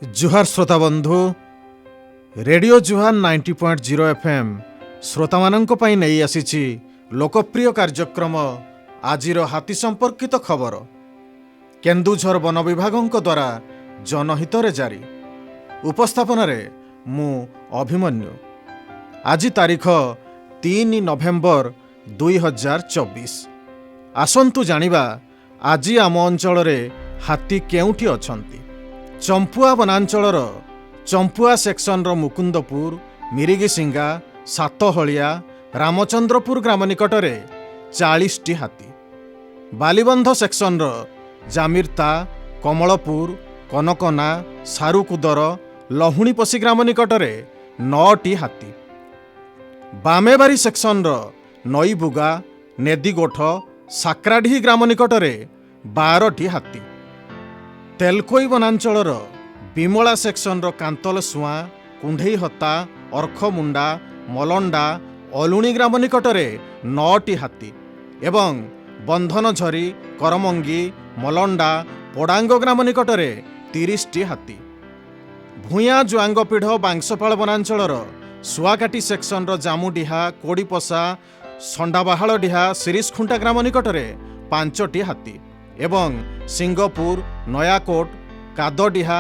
जुहार श्रोता बंधु रेडियो जुहार 90.0 एफएम श्रोता मानंक पई नहीं आसीछि लोकप्रिय कार्यक्रम आजिर हाथी संपर्कित खबर केन्दुझर वन विभागक द्वारा जनहित रे जारी उपस्थापन रे मु अभिमन्यु। आज तारीख 3 नवेम्बर 2024। आसंतु जानिबा आज आम अंचल रे हाथी केउठी अछंती। चंपुआ वनांचलर चंपुआ सेक्शन मुकुंदपुर मिरिगिसिंगा सातहलिया रामचंद्रपुर ग्राम निकटरे 40 टी हाथी। बालीबंध सेक्शन जामिरता कमलपुर कनकना सारुकुदर लहुणीपसी ग्राम निकटरे 9 टी हाथी। बामेबारी सेक्शन नईबुगा नेदिगोठ साकराढी ग्राम निकटरे 12 टी हाथी। तेलकोई वनांचलर बिमला सेक्शन कांतल सुआ कुंढई हता अर्खमुंडा मलंडा अलुणी ग्राम निकटरे 9 टी हाथी एवं बंधनझरी करमंगी मलंडा पोडांग ग्राम निकटरे 30 टी हाथी। भूया जुआंगपीढ़ बांशपाल वनांचलर सुआकाटी सेक्शन जामुडीहा कोड़ीपसा संडाबाहालडीहा सिरिसखुंटा ग्राम निकटरे 5 टी हाथी एवं सिंगपुर नयाकोट कादडीहा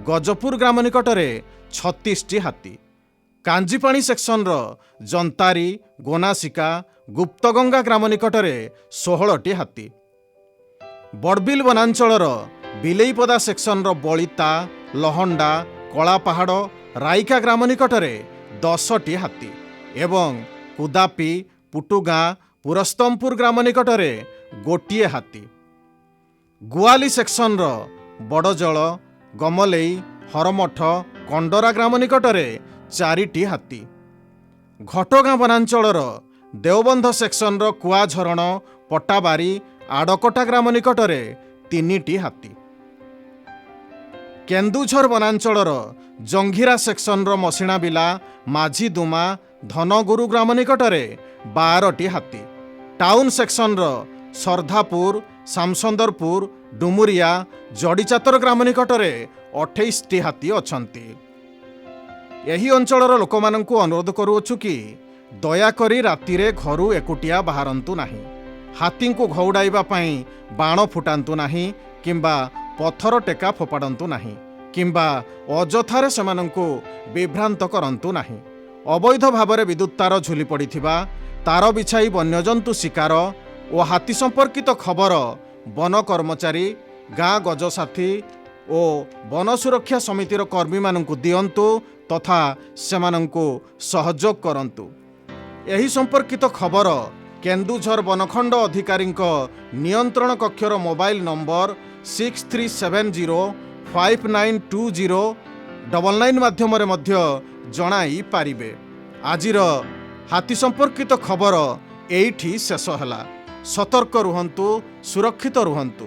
गजपुर ग्राम निकटरे 36 टी हाथी। कांजीपाणी सेक्शन जंतारी गोनासिका गुप्तगंगा ग्राम निकटरे 16 टी हाथी। बड़बिल वनांचलर बिलेईपदा सेक्शन बलिता लहंडा कलापाहाड़ राइका ग्राम निकटरे 10 टी हाथी एवं कुदापी पुटुगाँ पुरस्तमपुर ग्राम निकटरे गोटिए हाथी। गुआली सेक्शन बड़जल गमलेई हरमठ कंडरा ग्राम निकटरे 4 टी हाथी। घटगाँ वनांचलर देवबंध सेक्शन कुआझरण पटाबारी आड़कटा ग्राम निकटरे 3 टी हाथी। केन्दुझर वनांचलर जंघिरा सेक्शन मसिणाबिला माझीदुमा धनगुरु ग्राम निकटरे 12 टी हाथी। टाउन सेक्शन सरधापुर सामसंदरपुर डुमुरिया जड़ीचातर ग्राम निकटरे 28 टी हाथी अछंती। यही अंचलर लोक माननकु अनुरोध करूछु कि दयाकरी रातिरे घरु एकुटिया बाहरंतु नाही। हाथी को घौड़ाइबा पई बाण फुटांतु नाही किंबा पत्थर टेका फोपाडंतु नाही किंबा अजथारे सेमानंकु विभ्रांत करंतु नाही। अवैध भावरे विद्युत तार झुली पड़िथिबा तार बिछाई वन्यजंतु शिकार और हाथी संपर्कित खबर वन कर्मचारी गाँ गजसाथी और वन सुरक्षा समितिर कर्मी मानंकु दियंतु तथा सेमानंकु सहयोग करंतु। एही संपर्कित खबर केन्दुझर वनखंड अधिकारी नियंत्रण कक्षर मोबाइल नंबर 6370592099 माध्यम जणाई पारिबे। आजिर हाथी संपर्कित खबर एइठी शेष हला। सतर्क रुहंतु सुरक्षित रुहंतु।